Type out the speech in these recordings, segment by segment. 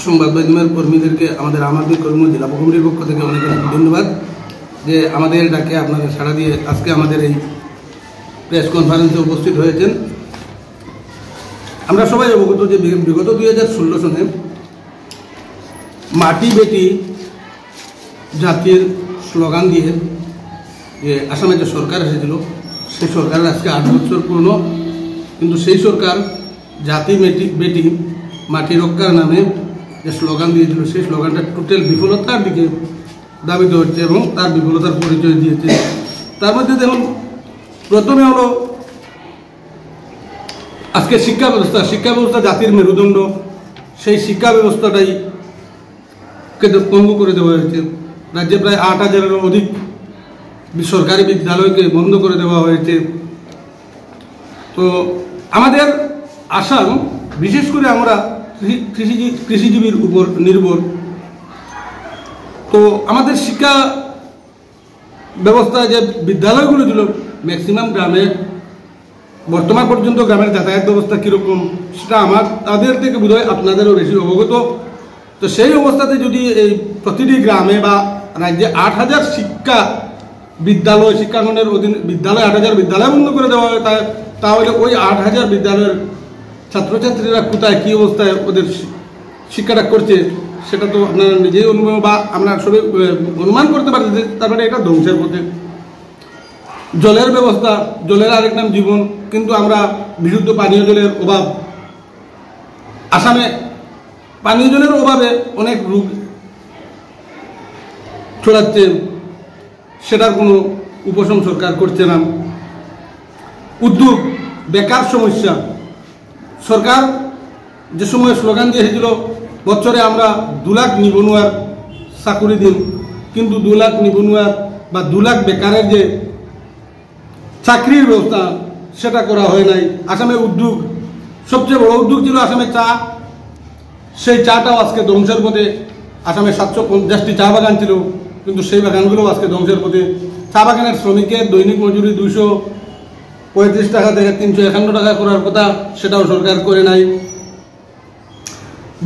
সংবাদ মাধ্যমের কর্মীদেরকে আমাদের আম আদমি কর্মী জেলা কমিটির পক্ষ থেকে অনেক অনেক ধন্যবাদ যে আমাদের ডাকে আপনারা সাড়া দিয়ে আজকে আমাদের এই প্রেস কনফারেন্সে উপস্থিত হয়েছেন। আমরা সবাই অবগত যে বিগত 2016 সনে মাটি বেটি জাতির স্লোগান দিয়ে যে আসামে যে সরকার এসেছিল সেই সরকারের আজকে 8 বছর পূর্ণ, কিন্তু সেই সরকার জাতি বেটি মাটি রক্ষার নামে যে স্লোগান দিয়েছিল সেই স্লোগানটা টোটাল বিফলতার দিকে দাবিত হচ্ছে এবং তার বিফলতার পরিচয় দিয়েছে। তার মধ্যে দেখুন, প্রথমে হলো আজকে শিক্ষা ব্যবস্থা জাতির মেরুদণ্ড, সেই শিক্ষা ব্যবস্থাটাই পঙ্গু করে দেওয়া হয়েছে। রাজ্যে প্রায় 8,000-এরও অধিক সরকারি বিদ্যালয়কে বন্ধ করে দেওয়া হয়েছে। তো আমাদের আসাম, বিশেষ করে আমরা কৃষিজীবীর উপর নির্ভর। তো আমাদের শিক্ষা ব্যবস্থা যে বিদ্যালয়গুলো ছিল ম্যাক্সিমাম গ্রামে, বর্তমান পর্যন্ত গ্রামের যাতায়াত ব্যবস্থা কীরকম সেটা তাদের থেকে বোধহয় আপনাদেরও বেশি অবগত। তো সেই অবস্থাতে যদি এই প্রতিটি গ্রামে বা রাজ্যে 8,000 শিক্ষাখণ্ডের অধীনে 8,000 বিদ্যালয় বন্ধ করে দেওয়া হয়, তাহলে ওই 8,000 বিদ্যালয়ের ছাত্রছাত্রীরা কোথায় কী অবস্থায় ওদের শিক্ষাটা করছে সেটা তো আপনারা নিজেই অনুভব বা আমরা সবাই অনুমান করতে পারি যে তারপরে এটা ধ্বংসের পথে। জলের ব্যবস্থা, জলের আরেক নাম জীবন, কিন্তু আমরা বিশুদ্ধ পানীয় জলের অভাব, আসামে পানীয় জলের অভাবে অনেক রোগ ছড়াচ্ছে, সেটার কোনো উপশম সরকার করছে না। উদ্যোগ, বেকার সমস্যা, সরকার যে সময় স্লোগান দিয়ে এসেছিল বছরে আমরা 2 লাখ নিবনুয়ার চাকুরি দিন, কিন্তু 2 লাখ নিবনুয়ার বা 2 লাখ বেকারের যে চাকরির ব্যবস্থা সেটা করা হয় নাই। আসামে উদ্যোগ, সবচেয়ে বড় উদ্যোগ ছিল আসামে চা, সেই চাটাও আজকে ধ্বংসের পথে। আসামে 750টি চা বাগান ছিল, কিন্তু সেই বাগানগুলোও আজকে ধ্বংসের পথে। চা বাগানের শ্রমিকের দৈনিক মজুরি 235 টাকা থেকে 351 টাকা করার কথা, সেটাও সরকার করে নাই।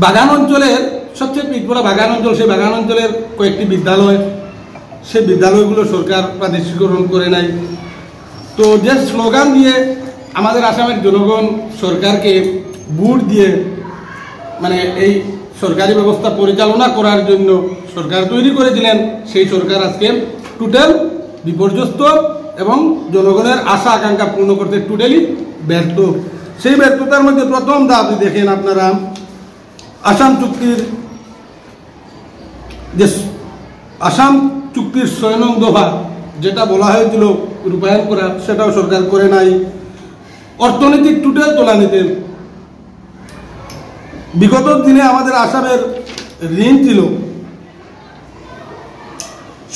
বাগান অঞ্চলের সবচেয়ে পিছপড়া বাগান অঞ্চল, সেই বাগান অঞ্চলের কয়েকটি বিদ্যালয়, সেই বিদ্যালয়গুলো সরকার প্রাদেশিকরণ করে নাই। তো যে স্লোগান দিয়ে আমাদের আসামের জনগণ সরকারকে ভোট দিয়ে মানে এই সরকারি ব্যবস্থা পরিচালনা করার জন্য সরকার তৈরি করেছিলেন, সেই সরকার আজকে টোটাল বিপর্যস্ত এবং জনগণের আশা আকাঙ্ক্ষা পূর্ণ করতে টোটালি ব্যর্থ। সেই ব্যর্থতার মধ্যে প্রথম দাবি দেখেন আপনারা, আসাম চুক্তির 6 নং দফা যেটা বলা হয়েছিল রূপায়ণ করা, সেটাও সরকার করে নাই। অর্থনৈতিক টোটাল তলানিতে, বিগত দিনে আমাদের আসামের ঋণ ছিল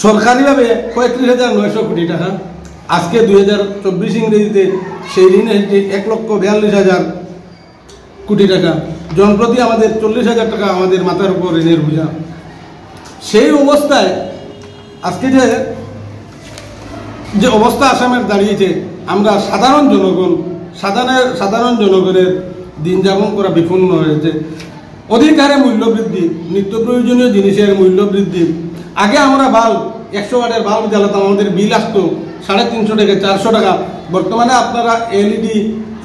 সরকারিভাবে 35,900 কোটি টাকা, আজকে 2024 ইংরেজিতে সেই ঋণ এসেছে 1,42,000 কোটি টাকা। জনপ্রতি আমাদের 40,000 টাকা আমাদের মাথার উপর ঋণের বোঝা। সেই অবস্থায় আজকে যে অবস্থা আসামের দাঁড়িয়েছে, আমরা সাধারণ জনগণের দিন যাপন করা বিপন্ন হয়েছে। অধিক হারে মূল্য বৃদ্ধি, নিত্য প্রয়োজনীয় জিনিসের মূল্য বৃদ্ধি। আগে আমরা 100 ওয়াটের বাল্ব জ্বালাতাম, আমাদের বিল আসতো 350 থেকে 400 টাকা। বর্তমানে আপনারা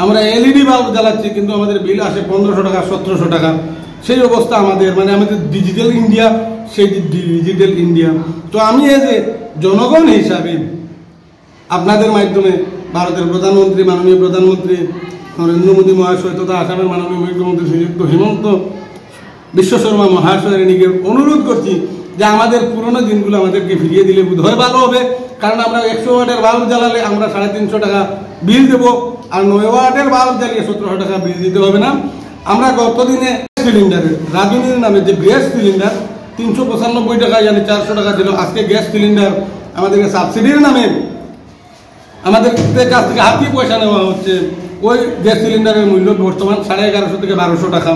আমরা এলইডি বাল্ব জ্বালাচ্ছি, কিন্তু আমাদের বিল আসে 1500 টাকা 1700 টাকা। সেই অবস্থা আমাদের আমাদের ডিজিটাল ইন্ডিয়া, সেই ডিজিটাল ইন্ডিয়া। তো আমি এই যে জনগণ হিসাবে আপনাদের মাধ্যমে ভারতের প্রধানমন্ত্রী, মাননীয় প্রধানমন্ত্রী নরেন্দ্র মোদী মহাশয় তথা আসামের মাননীয় মুখ্যমন্ত্রী শ্রীযুক্ত হিমন্ত বিশ্ব শর্মা মহাশয়ের নিকে অনুরোধ করছি যে আমাদের পুরনো দিনগুলো আমাদেরকে ফিরিয়ে দিলে বোধহয় ভালো হবে। কারণ আমরা 100 ওয়াটের বাল্ব জ্বালালে আমরা 350 টাকা বিল দেবো, আর 9 ওয়াটের বাল্ব জ্বালিয়ে 1700 টাকা বিল দিতে হবে না। আমরা গতদিনে সিলিন্ডারের রাঁধুনির নামে যে গ্যাস সিলিন্ডার 395 টাকা, 400 টাকা ছিল, আজকে গ্যাস সিলিন্ডার আমাদেরকে সাবসিডির নামে আমাদের কাছ থেকে হাতি পয়সা নেওয়া হচ্ছে। ওই গ্যাস সিলিন্ডারের মূল্য বর্তমান 1150 থেকে 1200 টাকা।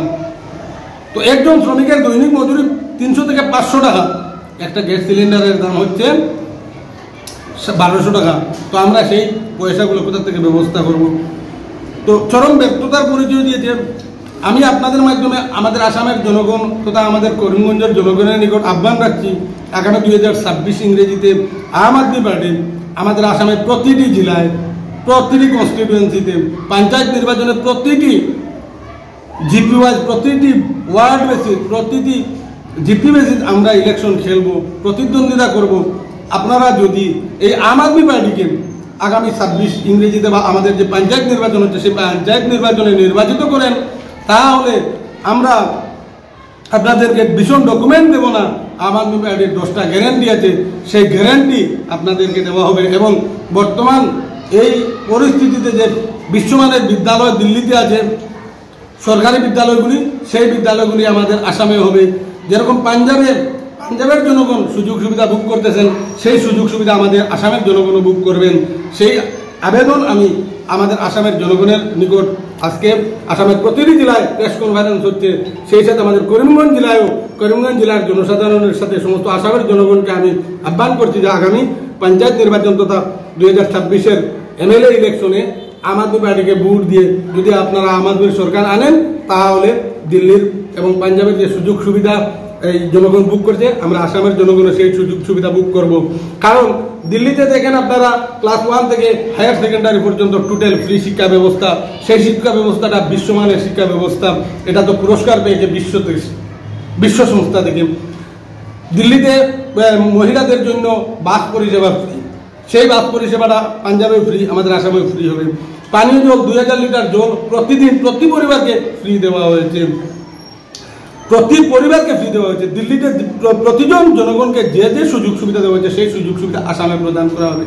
তো একজন শ্রমিকের দৈনিক মজুরি 300 থেকে 500 টাকা। একটা গ্যাস সিলিন্ডারের দাম হচ্ছে 1200 টাকা। তো আমরা সেই পয়সাগুলো কোথা থেকে ব্যবস্থা করব? তো চরম ব্যর্থতার পরিচয় দিয়েছে। আমি আপনাদের মাধ্যমে আমাদের আসামের জনগণ তথা আমাদের করিমগঞ্জের জনগণের নিকট আহ্বান রাখছি, আগামী 2026 ইংরেজিতে আম আদমি পার্টি আমাদের আসামের প্রতিটি জেলায়, প্রতিটি কনস্টিটিউয়েন্সিতে, পঞ্চায়েত নির্বাচনের প্রতিটি জিপি ওয়াইজ, প্রতিটি ওয়ার্ড বেসিস, প্রতিটি জিপি বেসিস আমরা ইলেকশন খেলবো, প্রতিদ্বন্দ্বিতা করব। আপনারা যদি এই আম আদমি পার্টিকে আগামী 26 ইংরেজিতে বা আমাদের যে পঞ্চায়েত নির্বাচন হচ্ছে সেই পঞ্চায়েত নির্বাচনে নির্বাচিত করেন, তাহলে আমরা আপনাদেরকে ভীষণ ডকুমেন্ট দেবো না, আম আদমি পার্টির 10টা গ্যারেন্টি আছে, সেই গ্যারেন্টি আপনাদেরকে দেওয়া হবে। এবং বর্তমান এই পরিস্থিতিতে যে বিশ্বমানের বিদ্যালয় দিল্লিতে আছে, সরকারি বিদ্যালয়গুলি, সেই বিদ্যালয়গুলি আমাদের আসামে হবে। যেরকম পাঞ্জাবের জনগণ সুযোগ সুবিধা ভোগ করতেছেন, সেই সুযোগ সুবিধা আমাদের আসামের জনগণও ভোগ করবেন। সেই আবেদন আমি আমাদের আসামের জনগণের নিকট আজকে আসামের প্রতিটি জেলায় প্রেস কনফারেন্স হচ্ছে, সেই সাথে আমাদের করিমগঞ্জ জেলায়ও, করিমগঞ্জ জেলার জনসাধারণের সাথে সমস্ত আসামের জনগণকে আমি আহ্বান করছি যে আগামী পঞ্চায়েত নির্বাচন তথা 2026-এর MLA ইলেকশনে আম আদমি পার্টিকে ভোট দিয়ে যদি আপনারা আম আদমির সরকার আনেন, তাহলে দিল্লির এবং পাঞ্জাবের যে সুযোগ সুবিধা এই জনগণ বুক করছে, আমরা আসামের জনগণের সেই সুযোগ সুবিধা বুক করব। কারণ দিল্লিতে দেখেন আপনারা ক্লাস 1 থেকে হায়ার সেকেন্ডারি পর্যন্ত টোটাল ফ্রি শিক্ষা ব্যবস্থা, সেই শিক্ষা ব্যবস্থাটা বিশ্বমানের শিক্ষা ব্যবস্থা, এটা তো পুরস্কার পেয়েছে বিশ্ব সংস্থা থেকে। দিল্লিতে মহিলাদের জন্য বাস পরিষেবা ফ্রি, সেই বাস পরিষেবাটা পাঞ্জাবেও ফ্রি, আমাদের আসামেও ফ্রি হবে। পানীয় জল 2000 লিটার জল প্রতিদিন প্রতি পরিবারকে ফ্রি দেওয়া হয়েছে, প্রতি পরিবারকে ফ্রি দেওয়া হয়েছে। দিল্লিতে প্রতিজন জনগণকে যে যে সুযোগ সুবিধা দেওয়া হয়েছে সেই সুযোগ সুবিধা আসামে প্রদান করা হবে।